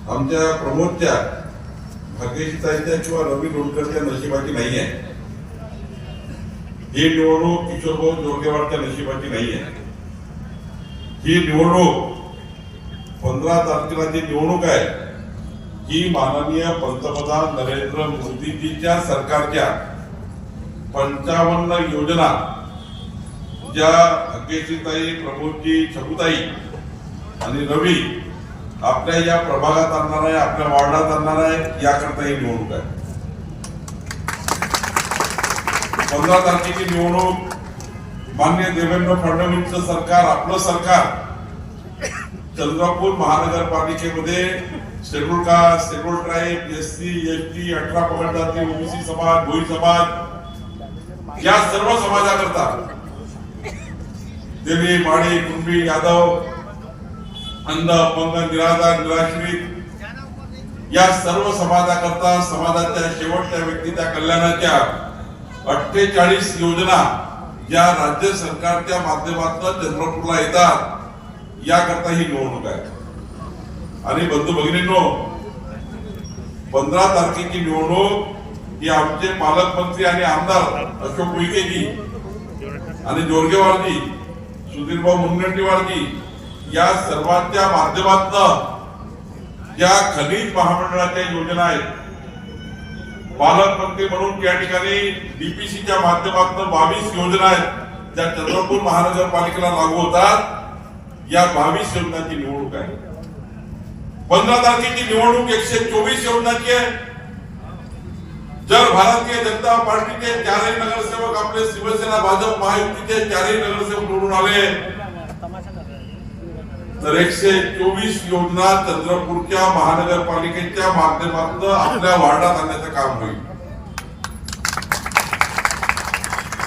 आमच्या प्रमोदच्या भाग्यशीताईच्या किंवा रवी लोणकरच्या नशिबाची नाही आहे. ही निवडणूक किशोरभाऊ जोरगेवारच्या नशिबाची नाही आहे. ही निवडणूक 15 तारखेला जी निवडणूक आहे ही माननीय पंतप्रधान नरेंद्र मोदीजींच्या सरकारच्या 55 योजना ज्या भाग्यशीताई, प्रमोदजी, छकुताई आणि रवी आपल्या या प्रभागात आणणार आहे, आपल्या वार्डात आणणार आहे, याकरता ही निवडणूक आहे. 15 तारखेची निवडणूक माननीय देवेंद्र फडणवीसचं सरकार, आपलं सरकार चंद्रपूर महानगरपालिकेमध्ये schedule caste, schedule tribe, SC, ST, 18 पगडजाती, OBC समाज, भोई समाज या सर्व समाजाकरता देवी, माळी, कुणबी, यादव, अंध, अपंग, निराधार, निराश्रित या सर्व समाजाकरता, समाजाच्या शेवटच्या व्यक्तीच्या कल्याणाच्या 48 योजना या राज्य सरकारच्या माध्यमातून चंद्रपूरला येतात, याकरता ही निवडणूक आहे. आणि बंधू भगिनींनो, 15 तारखेची निवडणूक ही आमचे पालकमंत्री आणि आमदार अशोक उईकेजी आणि जोरगेवारजी, सुधीरभाऊ मुनगंटीवारजी या सर्वांच्या माध्यमातून ज्या खनिज महामंडळाच्या योजना आहेत, पालकमंत्री म्हणून त्या ठिकाणी DPCच्या माध्यमातून 22 योजना आहेत ज्या चंद्रपूर महानगरपालिकेला लागू होतात. या 22 योजनांची निवडणूक आहे. 15 तारखेची निवडणूक 124 योजनांची आहे. जर भारतीय जनता पार्टीचे 4 नगरसेवक आपले शिवसेना, भाजप, महायुतीचे 4 नगरसेवक निवडून आले तर 124 योजना चंद्रपूरच्या महानगरपालिकेच्या माध्यमातून आपल्या वार्डात आणण्याचं काम होईल.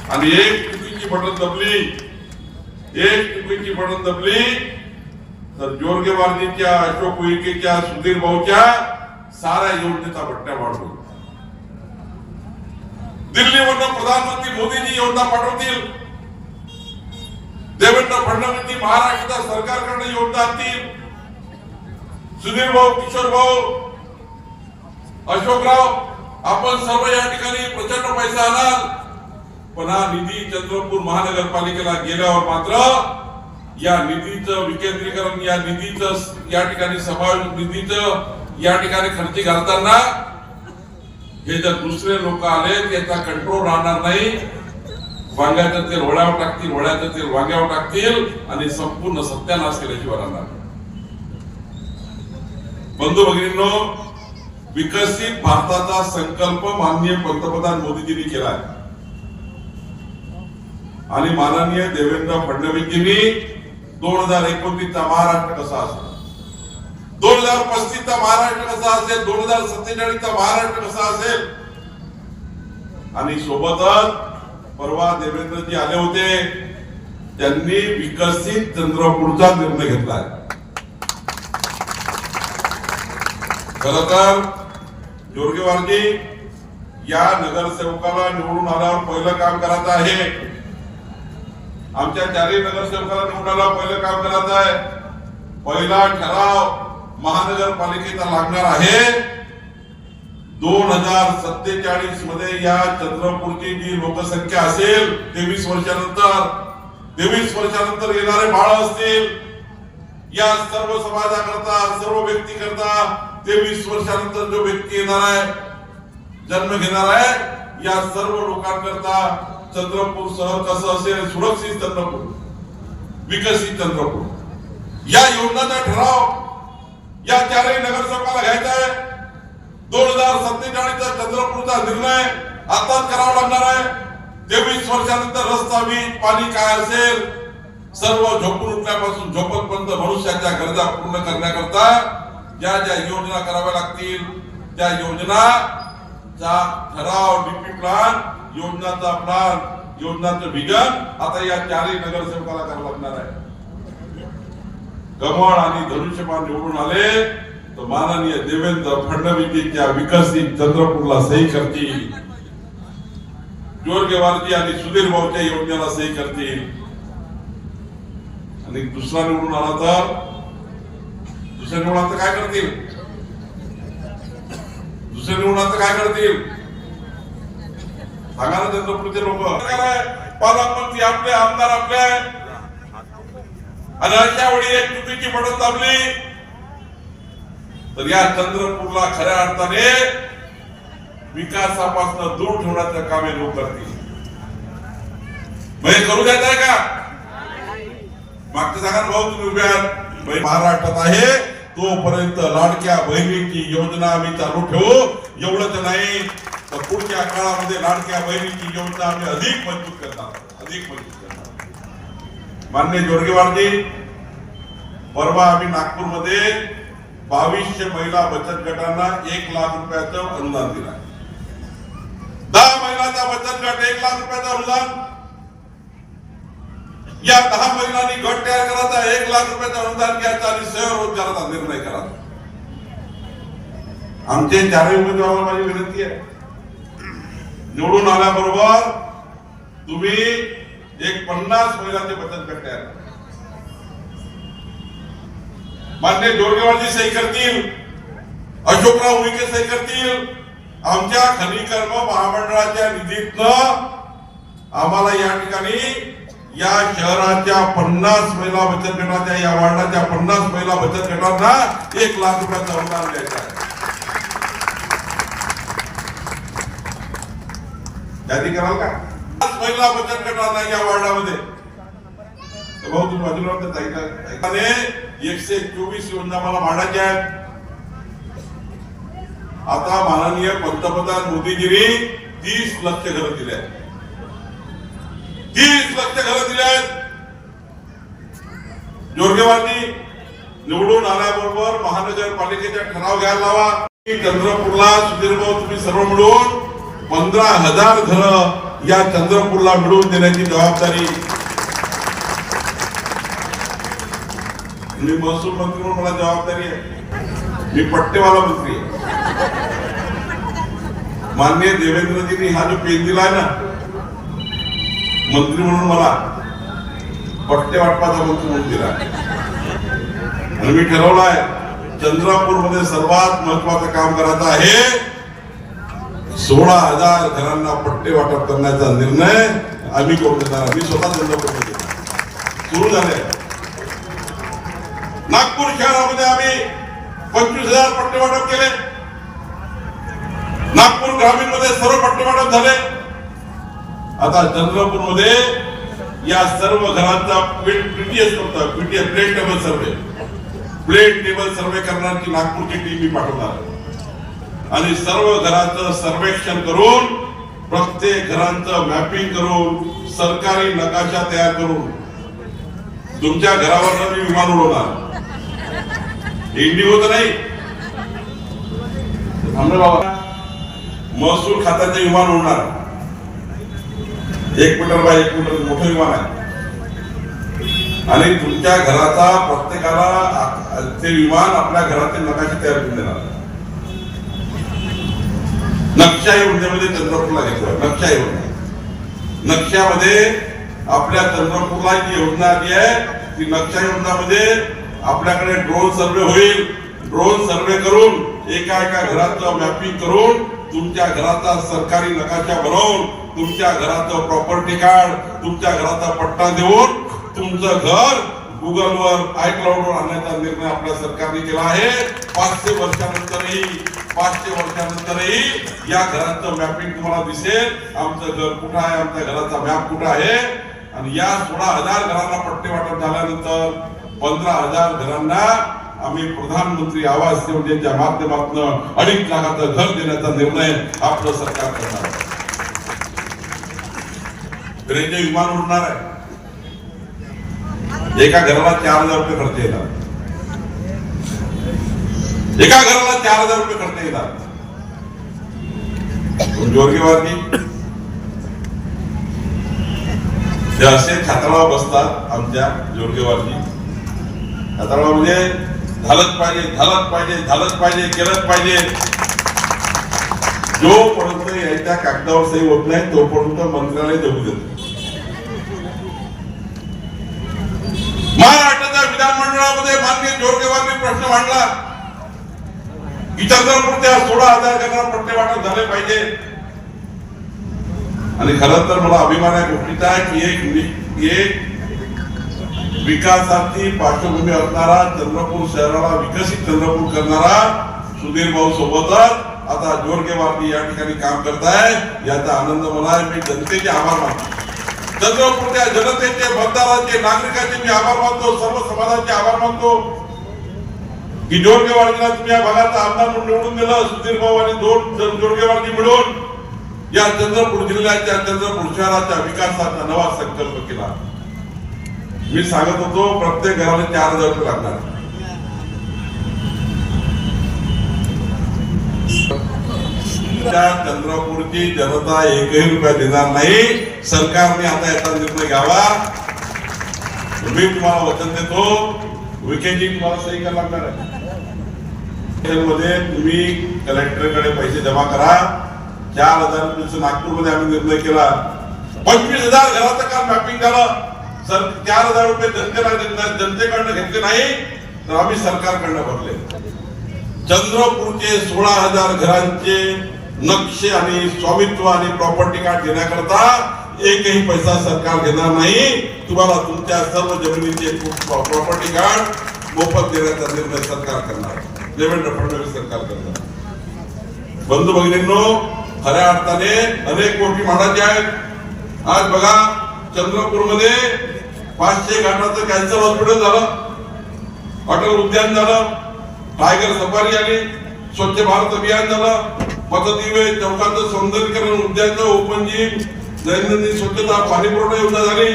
आणि एक चुकीची बटन दबली तर जोरगेवारजीच्या, अशोक उईकेच्या, सुधीर भाऊच्या साऱ्या योजनेचा बट्ट्याबोळ होईल. दिल्लीवरून प्रधानमंत्री मोदीजी योजना पाठवतील, देवेंद्र फडणवीसजी महाराष्ट्राच्या सरकारकडे योजना आणतील, सुधीर भाऊ, किशोर भाऊ, अशोकराव आपण सर्व या ठिकाणी प्रचंड पैसा आणाल, पण हा निधी चंद्रपूर महानगरपालिकेला गेल्यावर मात्र या निधीचं विकेंद्रीकरण, या निधीचं या ठिकाणी समावेश, निधीचं या ठिकाणी खर्ची घालताना हे जर दुसरे लोक आले त्याचा कंट्रोल राहणार नाही. वांग्याचं तेल वड्यावर टाकतील, वड्याचं तेल वांग्यावर टाकतील आणि संपूर्ण सत्यानाश केल्याशिवाय राहणार. बंधू भगिनींनो, विकसित भारताचा संकल्प माननीय पंतप्रधान मोदीजींनी केलाय आणि माननीय देवेंद्र फडणवीसजींनी 2029 चा महाराष्ट्र कसा असेल, 2035 चा महाराष्ट्र कसा असेल, 2047 चा महाराष्ट्र कसा असेल. आणि सोबतच परवा देवेंद्रजी आले होते, त्यांनी विकसित चंद्रपूरचा निर्णय घेतलाय. खरं तर जोरगेवारजी या नगरसेवकाला निवडून आल्यावर पहिलं काम करायचं आहे, आमच्या 4 नगरसेवकाला निवडून आल्यावर पहिलं काम करायचं आहे, पहिला ठराव महानगरपालिकेचा लागणार आहे. 2047 मध्ये या चंद्रपूरची जी लोकसंख्या असेल 23 वर्षानंतर येणारे बाळ असतील, या सर्व समाजाकरता, सर्व व्यक्ती करता 23 वर्षानंतर जो व्यक्ती येणार आहे, जन्म घेणार आहे, या सर्व लोकांकरता चंद्रपूर शहर कसं असेल, सुरक्षित चंद्रपूर, विकसित चंद्रपूर, या योजनेचा ठराव या 4 नगरसेवकाला घ्यायचा आहे. 2047चा चंद्रपूरचा निर्णय आताच करावा लागणार आहे. 23 वर्षानंतर रस्ता, वीज, पाणी काय असेल, सर्व झोपून उठल्यापासून झोपतपर्यंत मनुष्याच्या गरजा पूर्ण करण्याकरता ज्या ज्या योजना कराव्या लागतील त्या योजनाचा ठराव, DP प्लॅन, योजनाचा प्लॅन, योजनाचं विजन आता या 4 नगरसेवकाला करावं लागणार आहे. कमळ आणि धनुष्यबाण निवडून आले तर माननीय देवेंद्र फडणवीसजींच्या विकसित चंद्रपूरला सही करतील, जोरगेवारजी आणि सुधीर भाऊच्या योजनेला सही करतील. आणि दुसरा निवडून आला तर दुसऱ्या निवडणुकात काय करतील? दुसऱ्या निवडणुकात काय करतील सांगा ना चंद्रपूरचे लोक. पालकमंत्री आपले, आमदार आपले, आणि अशा वेळी एक चुकीची पडत दाबली तर या चंद्रपूरला खऱ्या अर्थाने विकासापासून दूर ठेवण्याचं काम हे लोक करतील. म्हणजे करू द्यायचं आहे का? मागच्या सांगा भाऊ तुम्ही उभे आहात महाराष्ट्रात आहे तोपर्यंत लाडक्या बहिणीची योजना आम्ही चालू ठेवू. एवढंच नाही तर पुढच्या काळामध्ये लाडक्या बहिणीची योजना आम्ही अधिक मजबूत करणार, अधिक मजबूत करणार. माननीय जोरगेवारजी, परवा आम्ही नागपूरमध्ये 2200 महिला बचत गटांना 1 लाख रुपयाचं अनुदान दिलं. 10 महिलांचा बचत गट 1 लाख रुपयाचं अनुदान. या 10 महिलांनी गट तयार करायचा, 1 लाख रुपयाचं अनुदान घ्यायचं आणि स्वयंरोजगाराचा निर्णय करायचा. आमचे चारही उमेदवारांना माझी विनंती आहे, निवडून आल्याबरोबर तुम्ही एक 50 महिलांचे बचत गट तयार करा. मान्य जोरगेवारजी सही करतील, अशोकराव उईके सही करतील. आमच्या खनिकर्म महामंडळाच्या निधीतनं आम्हाला या ठिकाणी या शहराच्या 50 महिला बचत गटाच्या, या वार्डाच्या 50 महिला बचत गटांना 1 लाख रुपयाचं अनुदान द्यायचं आहे. त्याची कराल का? महिला बचत गटांना या वार्डामध्ये भाऊ तुम्ही बाजूला 124 योजना मला मांडायच्या आहेत. आता माननीय पंतप्रधान मोदीजींनी 30 लक्ष घरं दिले आहेत. 30 लक्ष घरं दिले आहेत. जोरगेवारजी निवडून आल्याबरोबर महानगरपालिकेचा ठराव घ्यायला लावा. चंद्रपूरला सुधीर भाऊ तुम्ही सर्व मिळून 15,000 घरं या चंद्रपूरला मिळवून देण्याची जबाबदारी. मी महसूल मंत्री म्हणून मला जबाबदारी आहे, मी पट्टेवाला मंत्री आहे. माननीय देवेंद्रजींनी हा जो पेन दिलाय ना मंत्री म्हणून, मला पट्टे वाटपाचा मंत्री म्हणून दिला आणि मी ठरवलाय चंद्रपूर मध्ये सर्वात महत्वाचं काम करायचं आहे. 16,000 घरांना पट्टे वाटप करण्याचा निर्णय आम्ही करून देणार. मी स्वतः चंद्रपूरमध्ये सुरू झाले. नागपूर शहरामध्ये आम्ही 25,000 पट्टे वाटप केले. नागपूर ग्रामीण मध्ये सर्व पट्टे वाटप झाले. आता चंद्रपूर मध्ये या सर्व घरांचा पीटीएस करतो, पीटीएस प्लेट टेबल सर्वे, प्लेट टेबल सर्वे करण्याची नागपूरची टीम मी पाठवणार आणि सर्व घरांचं सर्वेक्षण करून प्रत्येक घरांचं मॅपिंग करून सरकारी नकाशा तयार करून तुमच्या घरावर मी विमान उडवणार. इंडिगो तर नाही, महसूल खात्याचे विमान उडणार. 1 मीटर बाय 1 मीटर मोठं विमान आहे आणि तुमच्या घराचा प्रत्येकाला ते विमान आपल्या घराचे नकाशे तयार करून देणार. नक्षा योजनेमध्ये चंद्रपूरला घेतलं. नक्षा योजना, नक्षामध्ये आपल्या चंद्रपूरला जी योजना आली आहे ती नक्षा योजनामध्ये आपल्याकडे ड्रोन सर्वे होईल. ड्रोन सर्वे करून एका एका घराचं मॅपिंग करून तुमच्या घराचा सरकारी नकाशा बनवून तुमच्या घराचं प्रॉपर्टी कार्ड, तुमच्या घराचा पट्टा देऊन तुमचं घर गुगलवर आयक्लाउडवर आणण्याचा निर्णय आपल्या सरकारने केला आहे. 500 वर्षानंतरही या घराचं मॅपिंग तुम्हाला दिसेल. आमचं घर कुठं आहे, आमच्या घराचा मॅप कुठं आहे. आणि या 16,000 घरांना पट्टे वाटप झाल्यानंतर 15,000 घरांना आम्ही प्रधानमंत्री आवास योजनेच्या माध्यमातून 2.5 लाखाचं घर देण्याचा निर्णय आपलं सरकार करणार आहे. ट्रेनचे विमान उडणार आहे. एका घराला 4,000 रुपये खर्च येणार. एका घराला 4,000 रुपये खर्च येणार. जोरगेवारजी ते असे छात्रावर बसतात. आमच्या जोरगेवारजी छात्रावर म्हणजे झालंच पाहिजे, झालंच पाहिजे, झालंच पाहिजे, केलंच पाहिजे. जोपर्यंत याच्या कागदावर सही होत नाही तोपर्यंत मंत्र्यालय जगू देत. महाराष्ट्राच्या विधानमंडळ मंत्रिमंडळामध्ये माननीय जोरगेवारांनी प्रश्न मांडला की चंद्रपूरच्या 16,000 घरांना पट्टे वाटप झाले पाहिजे. आणि खरं तर मला अभिमान या गोष्टीचा की एक विकासाची पार्श्वभूमी असणारा, चंद्रपूर शहराला विकसित चंद्रपूर करणारा सुधीर भाऊ सोबतच आता जोरगेवार या ठिकाणी काम करताय, याचा आनंद मला आहे. मी जनतेचे आभार मानतो, चंद्रपूरच्या जनतेचे, मतदारांचे, नागरिकांचे मी आभार मानतो, सर्व समाजाचे आभार मानतो की जोरगेवारजीला तुम्ही या भागाचा आमदार म्हणून निवडून दिलं. सुधीर भाऊ आणि 2 जोरगेवारजी मिळून या चंद्रपूर जिल्ह्याच्या, चंद्रपूर शहराच्या विकासाचा नवा संकल्प केला. मी सांगत होतो प्रत्येक घराला 4,000 रुपये लागणार. चंद्रपूरची जनता 1ही रुपया देणार नाही. सरकारने आता याचा निर्णय घ्यावा. मी तुम्हाला वचन देतो, विकेजी तुम्हाला सही करायला लागणार आहे. मध्ये तुम्ही कलेक्टरकडे पैसे जमा करा. 4,000 रुपये नागपूरमध्ये आम्ही निर्णय केला. 25,000 घराचं काम मॅपिंग झालं. सर 4,000 रुपये जनतेकडनं घेतले नाही तर आम्ही सरकारकडनं भरले. चंद्रपूरचे 16,000 घरांचे नक्षे आणि स्वामित्व आणि प्रॉपर्टी कार्ड घेण्याकरता 1ही पैसा सरकार घेणार नाही. तुम्हाला तुमच्या सर्व जमिनीचे प्रॉपर्टी कार्ड मोफत देण्याचा निर्णय सरकार करणार, देवेंद्र फडणवीस सरकार करणार. बंधू भगिनींनो, खऱ्या अर्थाने अनेक गोष्टी मांडायच्या आहेत. आज बघा चंद्रपूरमध्ये 500 घाटाचं कॅन्सर हॉस्पिटल झालं, अटल उद्यान झालं, टायगर सफारी आली, स्वच्छ भारत अभियान झालं, पथदिवे चौकाचं सौंदर्यीकरण, उद्यानचं ओपन जिम, दैनंदिन स्वच्छता, पाणी पुरवठा योजना झाली.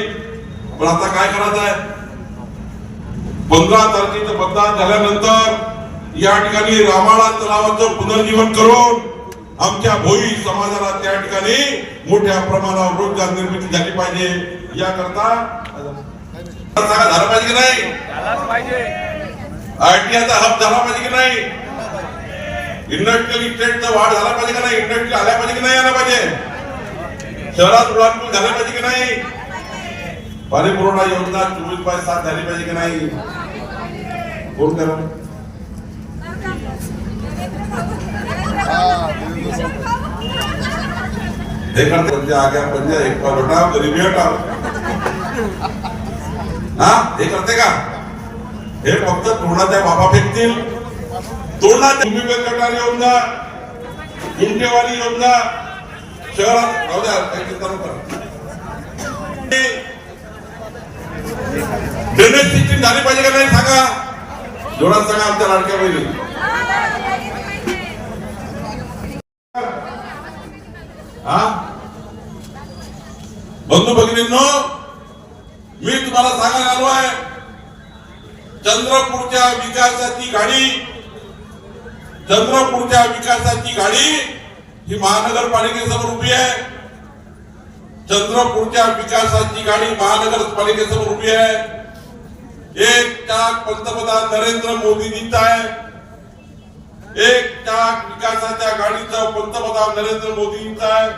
पण आता काय करायचं आहे? 15 तारखेचं मतदान झाल्यानंतर या ठिकाणी रामाळा तलावाचं पुनर्जीवन करून आमच्या भोई समाजाला त्या ठिकाणी मोठ्या प्रमाणावर रोजगार निर्मिती झाली पाहिजे. याकरता झालं पाहिजे की नाही? आयटीआयचा हब झाला पाहिजे की नाही? इंडस्ट्रियल इस्टेटचा वाढ झाला पाहिजे की नाही? इंडस्ट्री आल्या पाहिजे की नाही आल्या पाहिजे? शहरात उडानपूल झाले पाहिजे की नाही? पाणी पुरवठा योजना 24/7 झाली पाहिजे की नाही? कोण करा? हे करते आग्या पंजा एक बार हटाओ, गरीबी हटाओ. हे करते का? हे फक्त तोंडाच्या बाबा फेकतील. तोंडाच्या भूमी गटारी योजना, गुंठेवारी योजना शहरात राहू द्या, काही चिंता नको. ड्रेनेज सिस्टीम झाली पाहिजे का नाही सांगा? जोरात सांगा आमच्या लाडक्या बहिणी. बंधू भगिनींनो, मी तुम्हाला सांगायला आलो आहे, चंद्रपूरच्या विकासाची गाडी, चंद्रपूरच्या विकासाची गाडी ही महानगरपालिकेसमोर उभी आहे. चंद्रपूरच्या विकासाची गाडी महानगरपालिकेसमोर उभी आहे. एक चाक पंतप्रधान नरेंद्र मोदींचा आहे. एक चाक विकासाच्या गाडीचं पंतप्रधान नरेंद्र मोदींचा आहे.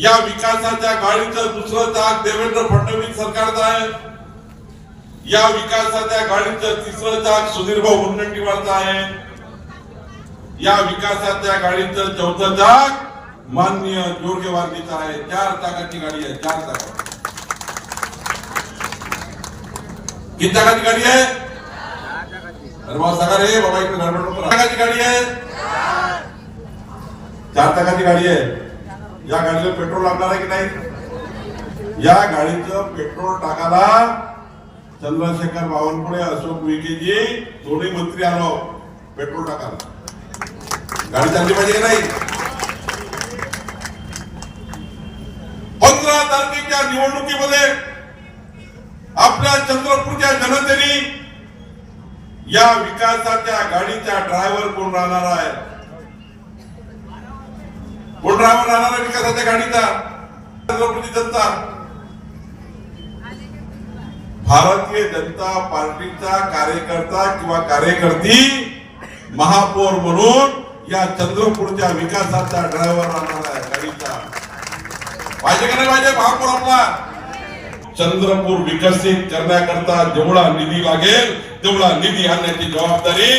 या विकासाच्या गाडीचं दुसरं चाक देवेंद्र फडणवीस सरकारचं आहे. या विकासाच्या गाडीचं तिसरं चाक सुधीर भाऊ मुनगंटीवारचं आहे. या विकासाच्या गाडीचं चौथं चाक माननीय जोरगेवारजीचं आहे. 4 चाकाची गाडी आहे. 4 चाक. किती चाकाची गाडी आहे? अरे बाबा सांगा रे बाबा, इकडे गडबड नको. चाकाची गाडी आहे. 4 चाकाची गाडी आहे. या गाडीला पेट्रोल लागणार आहे की नाही? या गाडीचं पेट्रोल टाकायला चंद्रशेखर बावनकुळे, अशोक विखेजी दोन्ही मंत्री आलो पेट्रोल टाकायला. गाडी चालली पाहिजे की नाही? 15 तारखेच्या निवडणुकीमध्ये आपल्या चंद्रपूरच्या जनतेने या विकासाच्या गाडीचा ड्रायव्हर कोण राहणार आहे? कोण ड्रायव्हर राहणार आहे विकासाच्या गाडीचा? चंद्रपूरची जनता. भारतीय जनता पार्टीचा कार्यकर्ता किंवा कार्यकर्ती महापौर म्हणून या चंद्रपूरच्या विकासाचा ड्रायव्हर राहणार आहे गाडीचा. पाहिजे का नाही पाहिजे महापौर आपला? चंद्रपूर विकसित करण्याकरता जेवढा निधी लागेल तेवढा निधी आणण्याची जबाबदारी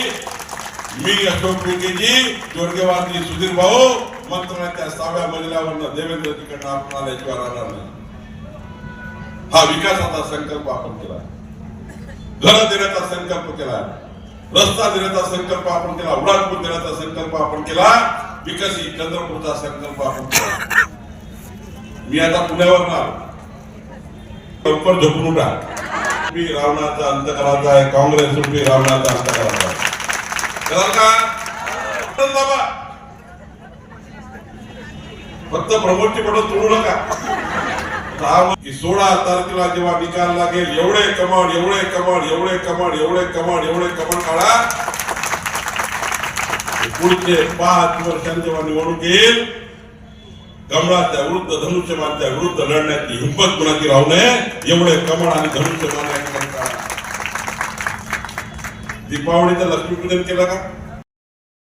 मी अशोक विखेजी, जोडगेवारजी सुधीर भाऊ, मंत्रालयाच्या 6व्या मजल्यावरनं देवेंद्रजीकडनं आपल्याला याच्यावर राहणार नाही. हा विकासाचा संकल्प आपण केला, घर देण्याचा संकल्प केला, रस्ता देण्याचा संकल्प आपण केला, उडानपूल देण्याचा संकल्प आपण केला, विकसित चंद्रपूरचा संकल्प आपण केला. मी आता पुण्यावर ना लवकर झोपून उठा. मी रावणाचा अंत करायचा आहे, काँग्रेस रूपी रावणाचा अंत करायचा आहे. कराल का? बाबा फक्त प्रमोदची फोटो तोडू नका. 16 तारखेला जेव्हा निकाल लागेल एवढे कमांड काढा. पुढचे 5 वर्षांनी जेव्हा निवडणूक येईल कमळाच्या विरुद्ध धनुष्यबाणच्या विरुद्ध लढण्याची हिंमत कुणाची राहू नये. एवढे कमळ आणि धनुष्यबाण. दीपावलीचं लक्ष्मीपूजन केलं का?